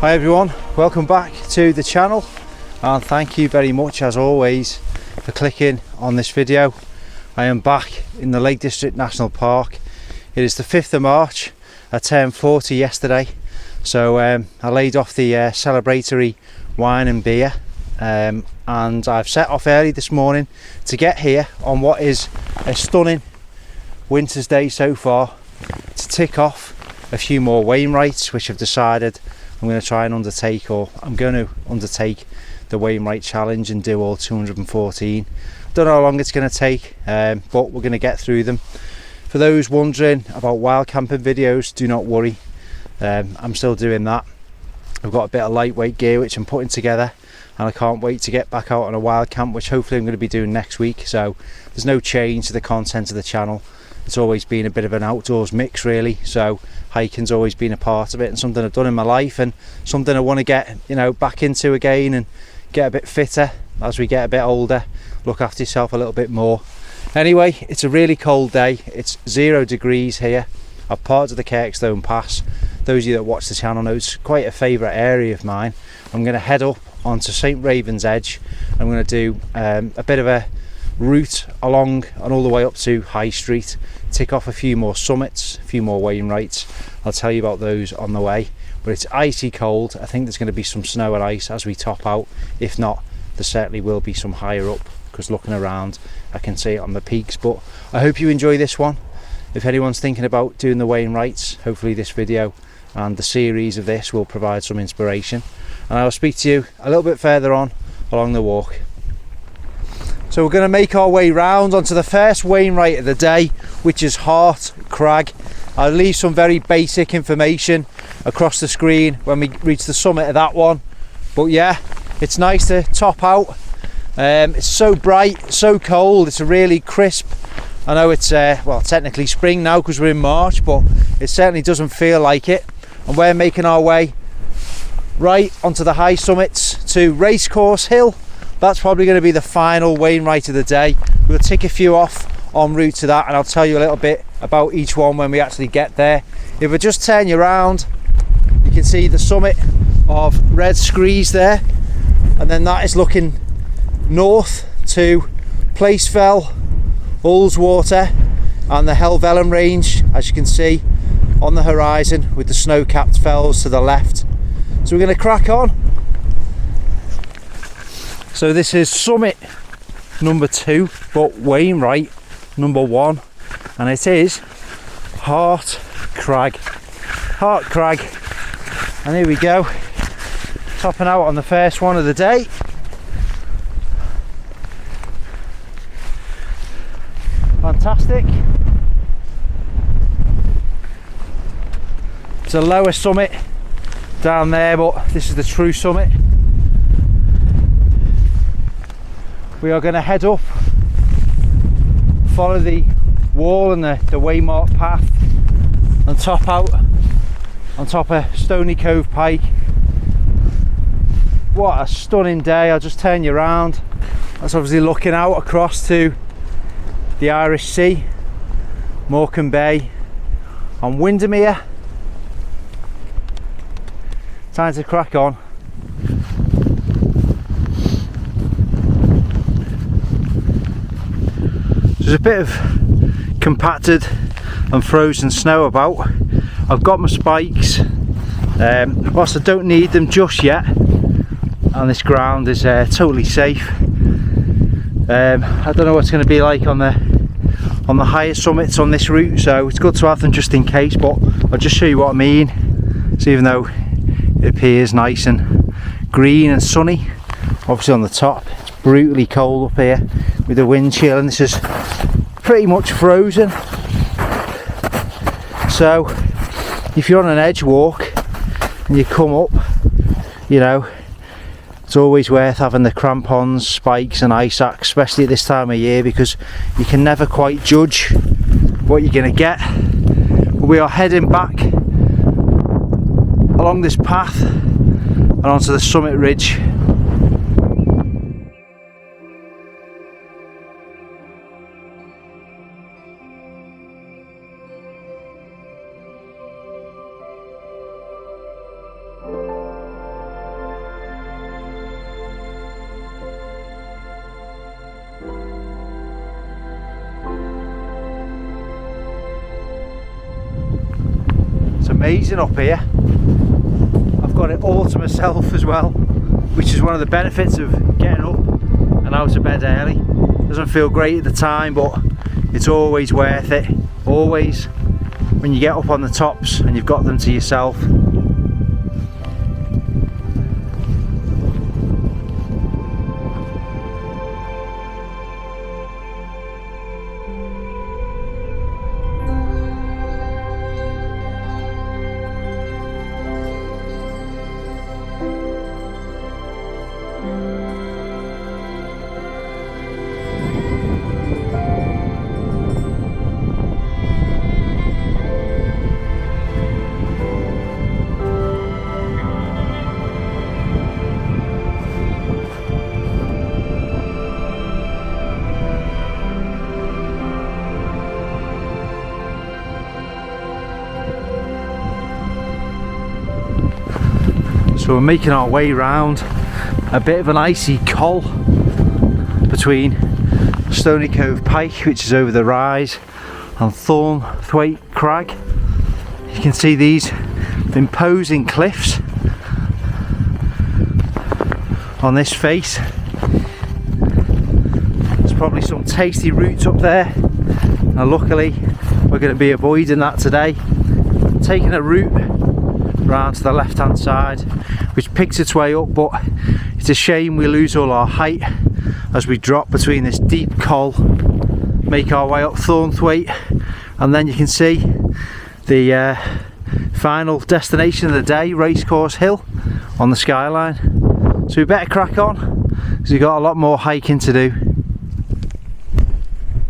Hi everyone, welcome back to the channel and thank you very much as always for clicking on this video. I am back in the Lake District National Park. It is the 5th of March at 10:40 yesterday, so I laid off the celebratory wine and beer and I've set off early this morning to get here on what is a stunning winter's day so far to tick off a few more Wainwrights, which I've decided I'm going to try and undertake, or I'm going to undertake the Wainwright challenge and do all 214. Don't know how long it's going to take, but we're going to get through them. For those wondering about wild camping videos, do not worry, I'm still doing that. I've got a bit of lightweight gear which I'm putting together, and I can't wait to get back out on a wild camp, which hopefully I'm going to be doing next week. So there's no change to the content of the channel. It's always been a bit of an outdoors mix really, so hiking's always been a part of it and something I've done in my life and something I want to get, you know, back into again and get a bit fitter as we get a bit older, look after yourself a little bit more. Anyway, it's a really cold day. It's 0 degrees here. I've parked at the Kirkstone Pass. Those of you that watch the channel know it's quite a favourite area of mine. I'm going to head up onto St Raven's Edge. I'm going to do a bit of a route along and all the way up to High Street, tick off a few more summits, a few more Wainwrights. I'll tell you about those on the way, but it's icy cold. I think there's going to be some snow and ice as we top out. If not, there certainly will be some higher up, because looking around I can see it on the peaks. But I hope you enjoy this one. If anyone's thinking about doing the Wainwrights, hopefully this video and the series of this will provide some inspiration, and I'll speak to you a little bit further on along the walk. So we're going to make our way round onto the first Wainwright of the day, which is Hart Crag. I'll leave some very basic information across the screen when we reach the summit of that one. But yeah, it's nice to top out. It's so bright, so cold, it's a really crisp. I know it's well, technically spring now because we're in March, but it certainly doesn't feel like it. And we're making our way right onto the high summits to Racecourse Hill. That's probably going to be the final Wainwright of the day. We'll tick a few off en route to that, and I'll tell you a little bit about each one when we actually get there. If I just turn you around, you can see the summit of Red Screes there, and then that is looking north to Placefell, Ullswater and the Helvellyn range, as you can see on the horizon, with the snow-capped fells to the left. So we're going to crack on. So this is summit number 2, but Wainwright number 1, and it is Hart Crag. Hart Crag, and here we go, topping out on the first one of the day. Fantastic. It's a lower summit down there, but this is the true summit. We are going to head up, follow the wall and the waymarked path, and top out on top of Stony Cove Pike. What a stunning day. I'll just turn you around. That's obviously looking out across to the Irish Sea, Morecambe Bay and Windermere. Time to crack on. There's a bit of compacted and frozen snow about. I've got my spikes, whilst I don't need them just yet, and this ground is totally safe. I don't know what it's going to be like on the higher summits on this route, so it's good to have them just in case, but I'll just show you what I mean. So even though it appears nice and green and sunny, obviously on the top it's brutally cold up here with the wind chill, and this is pretty much frozen. So if you're on an edge walk and you come up, you know, it's always worth having the crampons, spikes and ice axe, especially at this time of year, because you can never quite judge what you're going to get. But we are heading back along this path and onto the summit ridge. amazing up here. I've got it all to myself as well, which is one of the benefits of getting up and out of bed early. Doesn't feel great at the time, but it's always worth it. Always, when you get up on the tops and you've got them to yourself. So we're making our way round a bit of an icy col between Stony Cove Pike, which is over the rise, and Thornthwaite Crag. You can see these imposing cliffs on this face. There's probably some tasty routes up there. Now luckily we're going to be avoiding that today, taking a route round to the left hand side which picks its way up, but it's a shame we lose all our height as we drop between this deep col, make our way up Thornthwaite, and then you can see the final destination of the day, Racecourse Hill on the skyline. So we better crack on because we've got a lot more hiking to do.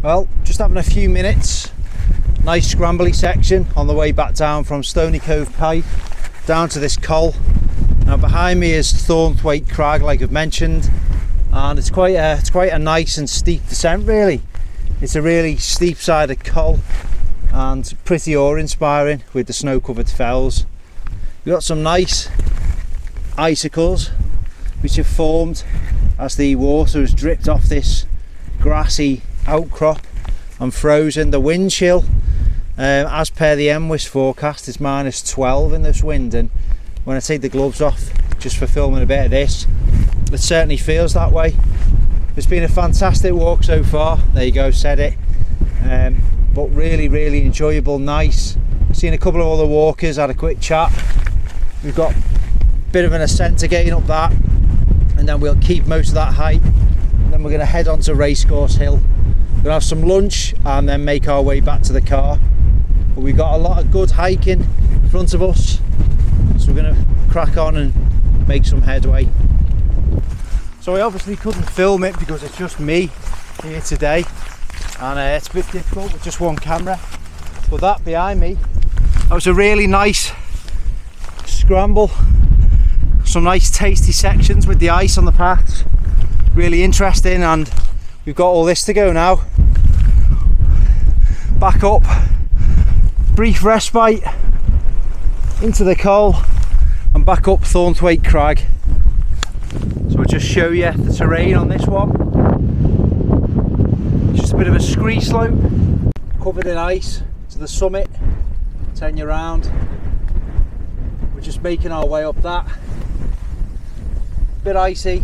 Well, just having a few minutes, nice scrambly section on the way back down from Stony Cove Pike down to this col. Now behind me is Thornthwaite Crag, like I've mentioned, and it's quite a nice and steep descent really. It's a really steep sided col and pretty awe-inspiring with the snow-covered fells. We've got some nice icicles which have formed as the water has dripped off this grassy outcrop and frozen. The wind chill, as per the MWIS forecast, is -12 in this wind, and when I take the gloves off just for filming a bit of this, it certainly feels that way. It's been a fantastic walk so far, there you go, said it, but really enjoyable, nice. Seen a couple of other walkers, had a quick chat. We've got a bit of an ascent again up that, and then we'll keep most of that height, and then we're going to head on to Racecourse Hill. We're going to have some lunch and then make our way back to the car. But we've got a lot of good hiking in front of us, so we're going to crack on and make some headway. So I obviously couldn't film it because it's just me here today, and it's a bit difficult with just one camera. But that behind me, that was a really nice scramble, some nice tasty sections with the ice on the paths, really interesting, and we've got all this to go now. Back up, brief respite into the col and back up Thornthwaite Crag. So I'll just show you the terrain on this one. Just a bit of a scree slope covered in ice to the summit. Turn you around. We're just making our way up that. Bit icy.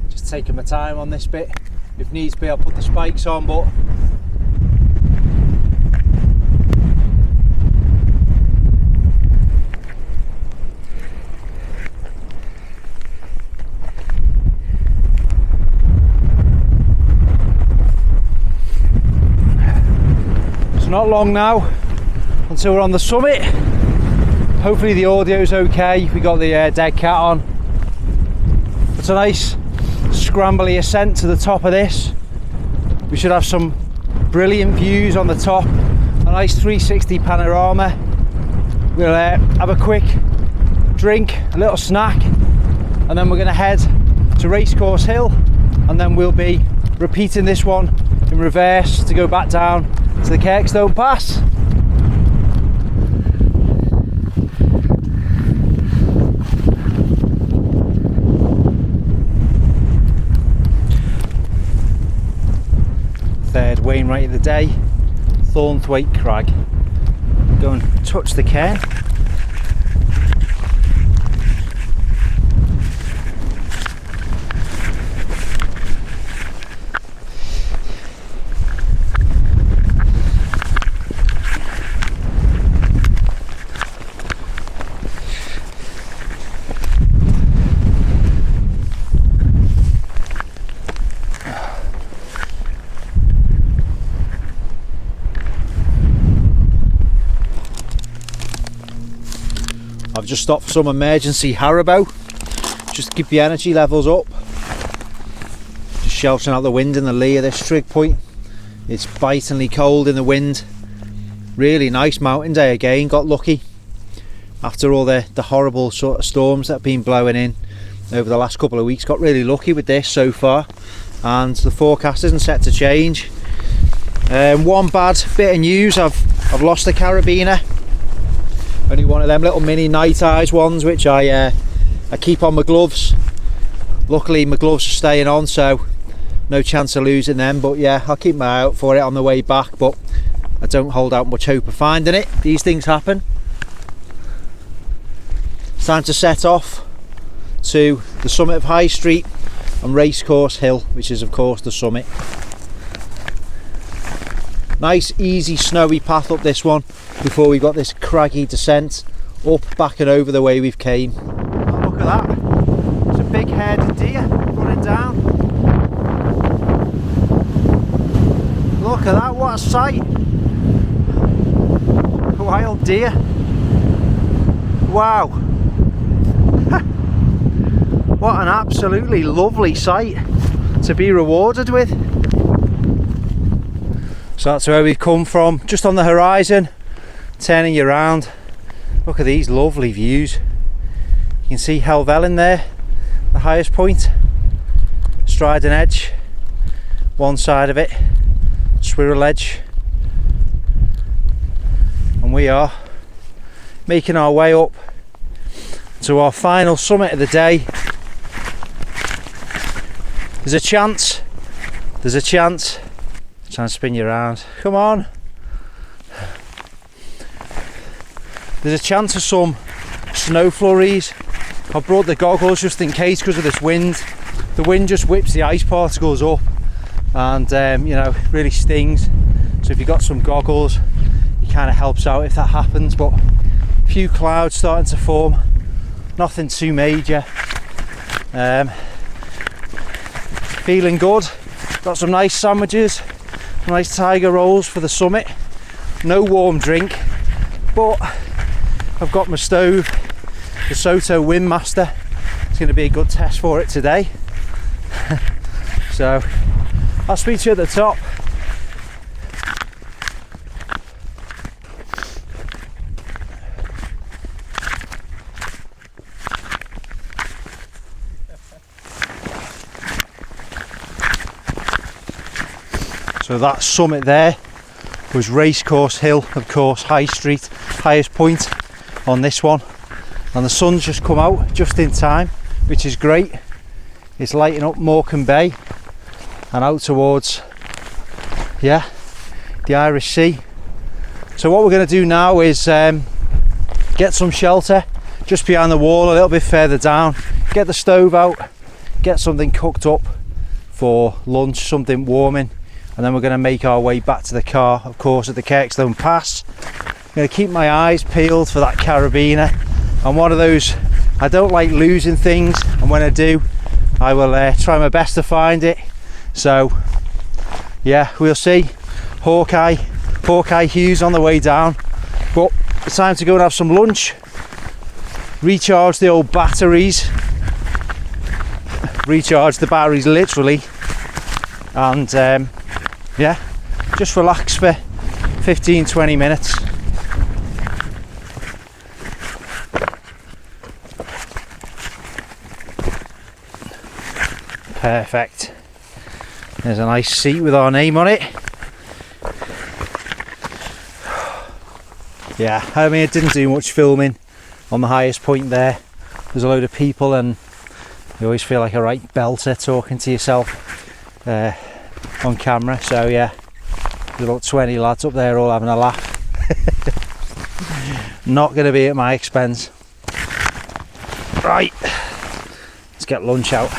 Just taking my time on this bit. If needs be, I'll put the spikes on, but not long now until we're on the summit. Hopefully the audio's okay. We got the dead cat on. It's a nice scrambly ascent to the top of this. We should have some brilliant views on the top, a nice 360 panorama. We'll have a quick drink, a little snack, and then we're going to head to Racecourse Hill, and then we'll be repeating this one in reverse to go back down to the Kirkstone Pass. Third Wainwright of the day, Thornthwaite Crag. Go and touch the cairn. I've just stopped for some emergency Haribo, just to keep the energy levels up. Just sheltering out the wind in the lee of this trig point. It's bitingly cold in the wind. Really nice mountain day again, got lucky. After all the horrible sort of storms that have been blowing in over the last couple of weeks, got really lucky with this so far. And the forecast isn't set to change. One bad bit of news, I've lost the carabiner. Only one of them little mini night eyes ones, which I keep on my gloves. Luckily my gloves are staying on, so no chance of losing them. But yeah, I'll keep my eye out for it on the way back, but I don't hold out much hope of finding it. These things happen. It's time to set off to the summit of High Street and Racecourse Hill, which is of course the summit. Nice easy snowy path up this one before we got this craggy descent up, back and over the way we've came. Oh, look at that, it's a big haired deer running down. Look at that, what a sight. A wild deer. Wow. What an absolutely lovely sight to be rewarded with. So that's where we've come from, just on the horizon, turning you around. Look at these lovely views. You can see Helvellyn there, the highest point, Striding Edge, one side of it, Swirl Edge, and we are making our way up to our final summit of the day. There's a chance, trying to spin you around, come on. There's a chance of some snow flurries. I've brought the goggles just in case because of this wind. The wind just whips the ice particles up and you know, really stings. So if you've got some goggles, it kind of helps out if that happens. But a few clouds starting to form, nothing too major. Feeling good. Got some nice sandwiches, nice tiger rolls for the summit. No warm drink, but I've got my stove, the Soto Windmaster. It's going to be a good test for it today. So I'll speak to you at the top. So that summit there was Racecourse Hill, of course, High Street, highest point on this one. And the sun's just come out just in time, which is great. It's lighting up Morecambe Bay and out towards, yeah, the Irish Sea. So what we're going to do now is get some shelter just behind the wall a little bit further down, get the stove out, get something cooked up for lunch, something warming. And then we're going to make our way back to the car, of course, at the Kirkstone Pass. I'm going to keep my eyes peeled for that carabiner. I'm one of those, I don't like losing things, and when I do, I will try my best to find it. So yeah, we'll see. Hawkeye Hughes on the way down, but it's time to go and have some lunch, recharge the old batteries, recharge the batteries literally, and yeah, just relax for 15-20 minutes. Perfect. There's a nice seat with our name on it. Yeah, I mean, it didn't do much filming on the highest point there. There's a load of people and you always feel like a right belter talking to yourself on camera. So yeah, there's about 20 lads up there all having a laugh. not going to be at my expense. Right, let's get lunch out.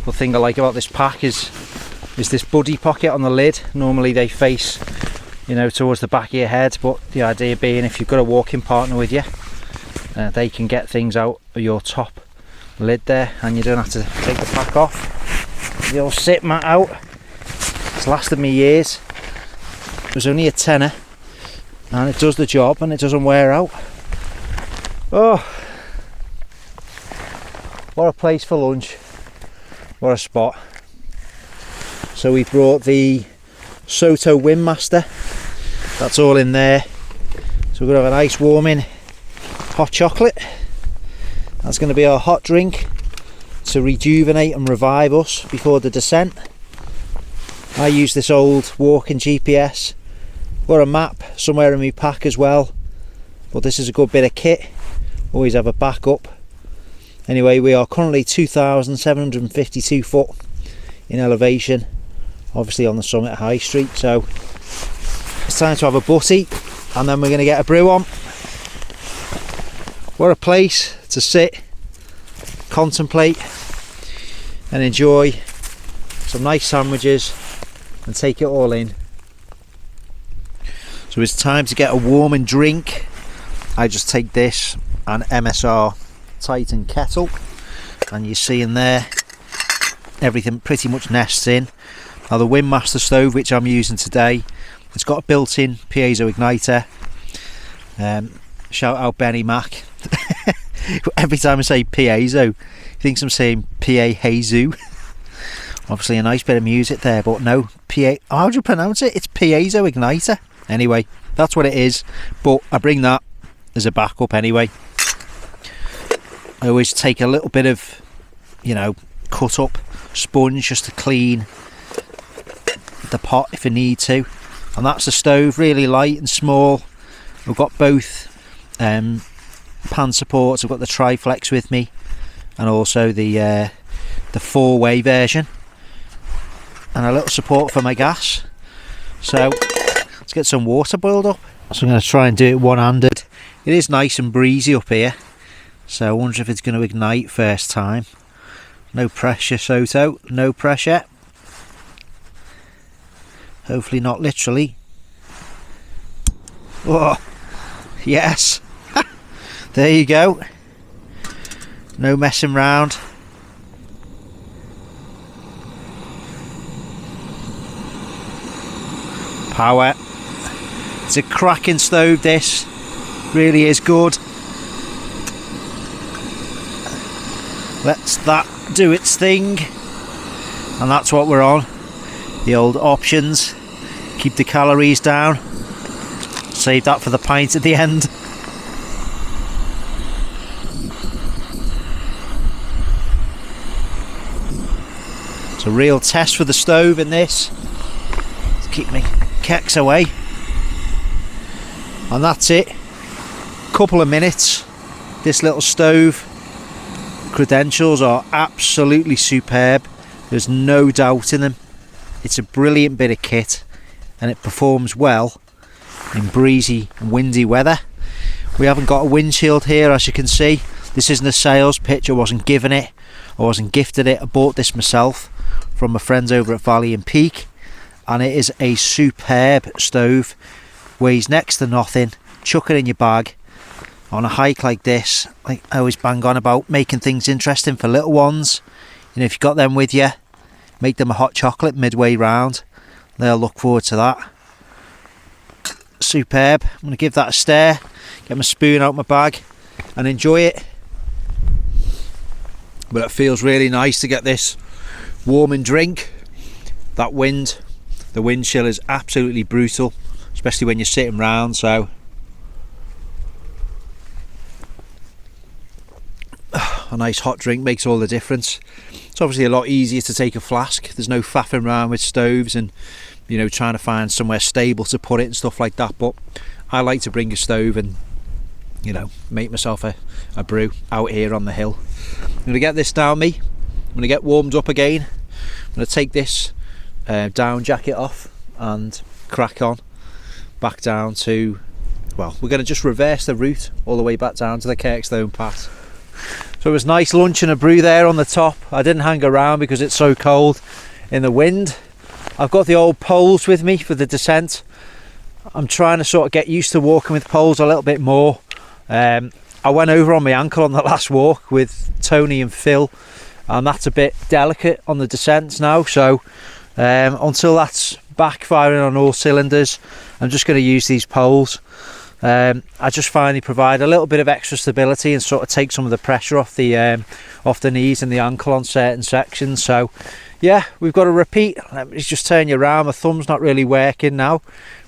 The thing I like about this pack is this buddy pocket on the lid. Normally they face, you know, towards the back of your head, but the idea being if you've got a walking partner with you, they can get things out of your top lid there, and you don't have to take the pack off. The old sit mat out. It's lasted me years. It was only a tenner, and it does the job, and it doesn't wear out. Oh, what a place for lunch. What a spot. So we brought the Soto Windmaster. That's all in there. So we're going to have a nice warming hot chocolate. That's going to be our hot drink to rejuvenate and revive us before the descent. I use this old walking GPS. Got a map somewhere in my pack as well, but this is a good bit of kit. Always have a backup. Anyway, we are currently 2,752 foot in elevation, obviously on the summit of High Street, so it's time to have a butty and then we're going to get a brew on. What a place to sit, contemplate and enjoy some nice sandwiches and take it all in. So it's time to get a warming drink. I just take this and MSR Titan kettle, and you see in there everything pretty much nests in. Now the Windmaster stove, which I'm using today, it's got a built-in piezo igniter. Shout out Benny Mac. Every time I say piezo, he thinks I'm saying piezo. Obviously a nice bit of music there, but no, how do you pronounce it? It's piezo igniter. Anyway, that's what it is, but I bring that as a backup anyway. I always take a little bit of, you know, cut up sponge just to clean the pot if I need to. And that's the stove, really light and small. I've got both pan supports. I've got the Triflex with me, and also the 4-way version, and a little support for my gas. So let's get some water boiled up. So I'm going to try and do it one-handed. It is nice and breezy up here, so I wonder if it's going to ignite first time. No pressure, Soto, no pressure. Hopefully not literally. Oh, yes. There you go. No messing round. Power. It's a cracking stove, this. Really is good. Let's that do its thing. And that's what we're on. The old options. Keep the calories down. Save that for the pint at the end. It's a real test for the stove in this. Let's keep my keks away. And that's it. Couple of minutes. This little stove. Credentials are absolutely superb. There's no doubt in them. It's a brilliant bit of kit, and it performs well in breezy and windy weather. We haven't got a windshield here, as you can see. This isn't a sales pitch. I wasn't given it. I wasn't gifted it. I bought this myself from my friends over at Valley and Peak, and it is a superb stove. Weighs next to nothing. Chuck it in your bag. On a hike like this, like I always bang on about making things interesting for little ones. You know, if you've got them with you, make them a hot chocolate midway round. They'll look forward to that. Superb. I'm going to give that a stare, get my spoon out my bag and enjoy it. But it feels really nice to get this warming drink. That wind, the wind chill is absolutely brutal, especially when you're sitting round, so a nice hot drink makes all the difference. It's obviously a lot easier to take a flask. There's no faffing around with stoves and, you know, trying to find somewhere stable to put it and stuff like that. But I like to bring a stove and, you know, make myself a brew out here on the hill. I'm going to get this down me. I'm going to get warmed up again. I'm going to take this down jacket off and crack on back down to, well, we're going to just reverse the route all the way back down to the Kirkstone Pass. So it was nice lunch and a brew there on the top. I didn't hang around because it's so cold in the wind. I've got the old poles with me for the descent. I'm trying to sort of get used to walking with poles a little bit more. I went over on my ankle on the last walk with Tony and Phil, and that's a bit delicate on the descents now, so until that's back firing on all cylinders, I'm just going to use these poles. I just find they provide a little bit of extra stability and sort of take some of the pressure off the knees and the ankle on certain sections. So yeah, we've got to repeat. Let me just turn you around. My thumb's not really working now,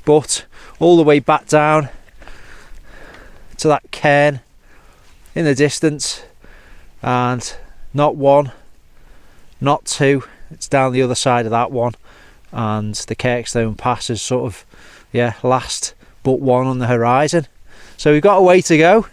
but all the way back down to that cairn in the distance, and not one, not two, it's down the other side of that one, and the Kirkstone Pass is sort of, yeah, last but one on the horizon. So we've got a way to go.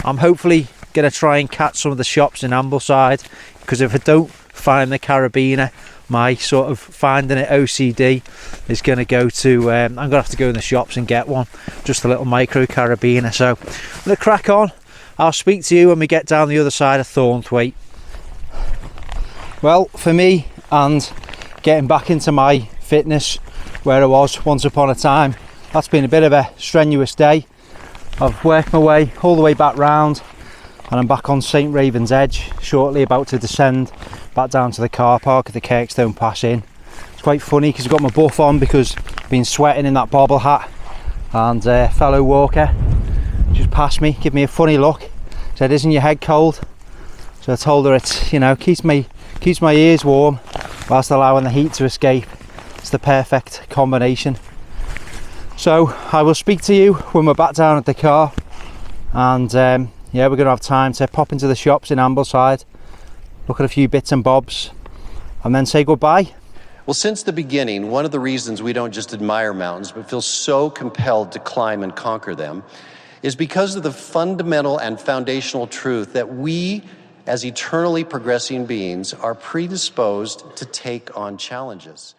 I'm hopefully going to try and catch some of the shops in Ambleside, because if I don't find the carabiner, my sort of finding it OCD is going to go to, I'm going to have to go in the shops and get one, just a little micro carabiner. So I'm going to crack on. I'll speak to you when we get down the other side of Thornthwaite. Well, for me, and getting back into my fitness where I was once upon a time, that's been a bit of a strenuous day. I've worked my way all the way back round, and I'm back on St Raven's Edge shortly, about to descend back down to the car park at the Kirkstone Pass Inn. It's quite funny because I've got my buff on because I've been sweating in that bobble hat, and a fellow walker just passed me, gave me a funny look, said, "Isn't your head cold?" So I told her it's, you know, keeps my ears warm whilst allowing the heat to escape. It's the perfect combination. So I will speak to you when we're back down at the car, and yeah, we're going to have time to pop into the shops in Ambleside, look at a few bits and bobs, and then say goodbye. Well, since the beginning, one of the reasons we don't just admire mountains but feel so compelled to climb and conquer them is because of the fundamental and foundational truth that we, as eternally progressing beings, are predisposed to take on challenges.